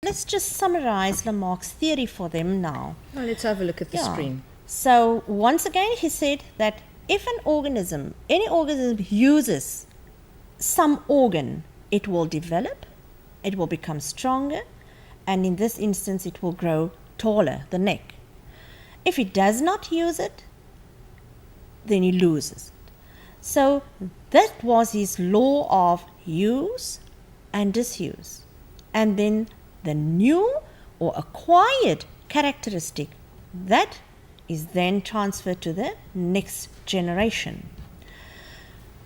let's just summarize Lamarck's theory for them now. Now let's have a look at the screen. So once again, he said that if any organism uses some organ, it will develop, it will become stronger, and in this instance, it will grow taller, the neck. If it does not use it, then he loses it. So that was his law of use and disuse. And then the new or acquired characteristic, that is then transferred to the next generation.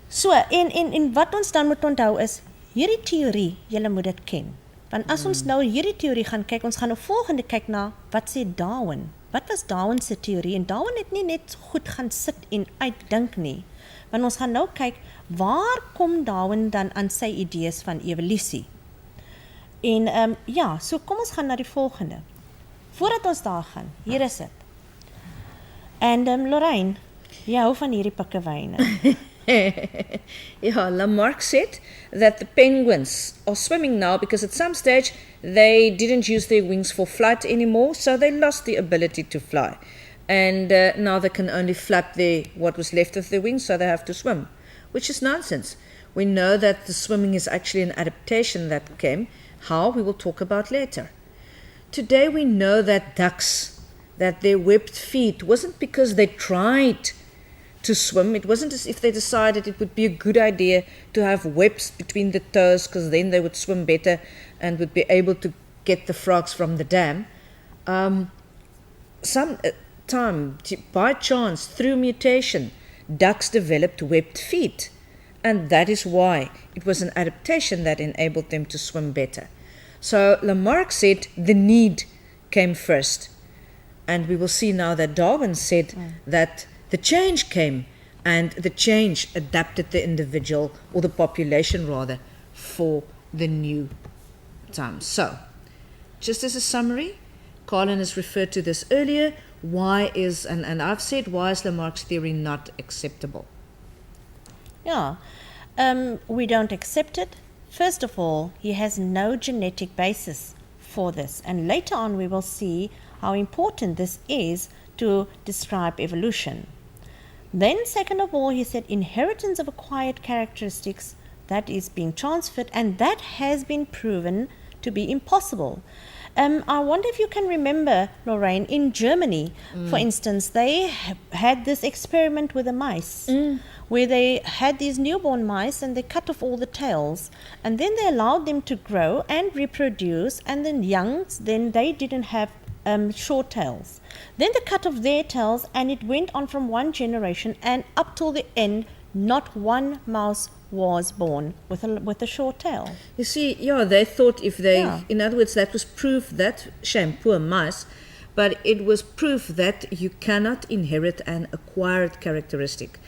So, in wat ons dan moet onthou is, hierdie theorie, julle moet dit ken. Want as ons nou hierdie theorie gaan kyk, ons gaan nou volgende kyk na, wat sê Darwin? Wat was Darwin se theorie? En Darwin het nie net goed gaan sit en uitdink nie. Want ons gaan nou kyk, waar kom Darwin dan aan sy idees van evolusie? En so kom ons gaan na die volgende. Voordat ons daar gaan, hier is dit. En Lorraine, jy hou van hierdie pikkewyne. Yeah, Lamarck said that the penguins are swimming now because at some stage they didn't use their wings for flight anymore, so they lost the ability to fly. And now they can only flap what was left of their wings, so they have to swim, which is nonsense. We know that the swimming is actually an adaptation that came. How? We will talk about later. Today we know that ducks, that their webbed feet wasn't because they tried to swim. It wasn't as if they decided it would be a good idea to have webs between the toes because then they would swim better and would be able to get the frogs from the dam. Some time, by chance, through mutation, ducks developed webbed feet. And that is why it was an adaptation that enabled them to swim better. So Lamarck said the need came first. And we will see now that Darwin said that the change came, and the change adapted the individual, or the population rather, for the new time. So, just as a summary, Colin has referred to this earlier, and I've said, why is Lamarck's theory not acceptable? Yeah, we don't accept it. First of all, he has no genetic basis for this, and later on we will see how important this is to describe evolution. Then, second of all, he said inheritance of acquired characteristics, that is being transferred, and that has been proven to be impossible. I wonder if you can remember, Lorraine, in Germany, for instance, they had this experiment with the mice, where they had these newborn mice and they cut off all the tails, and then they allowed them to grow and reproduce, and then youngs, then they didn't have short tails. Then they cut off their tails, and it went on from one generation, and up till the end, not one mouse was born with a short tail. You see, they thought in other words, that was proof that, shame, poor mice, but it was proof that you cannot inherit an acquired characteristic.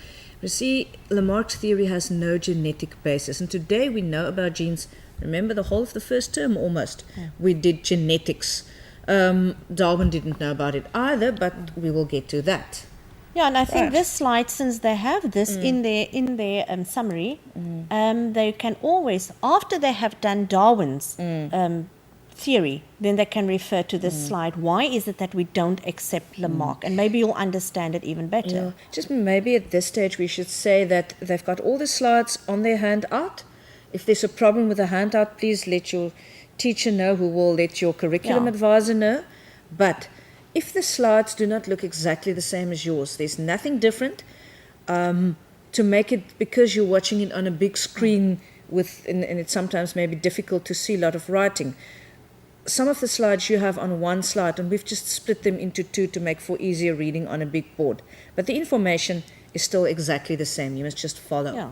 You see, Lamarck's theory has no genetic basis, and today we know about genes. Remember the whole of the first term almost. We did genetics. Darwin didn't know about it either, but we will get to that. Yeah, and I think this slide, since they have this in their summary, they can always, after they have done Darwin's theory, then they can refer to this slide. Why is it that we don't accept Lamarck? And maybe you'll understand it even better. Yeah. Just maybe at this stage we should say that they've got all the slides on their handout. If there's a problem with the handout, please let your teacher know, who will let your curriculum advisor know. But if the slides do not look exactly the same as yours, there's nothing different to make it, because you're watching it on a big screen and it's sometimes maybe difficult to see a lot of writing. Some of the slides you have on one slide, and we've just split them into two to make for easier reading on a big board. But the information is still exactly the same. You must just follow. Yeah.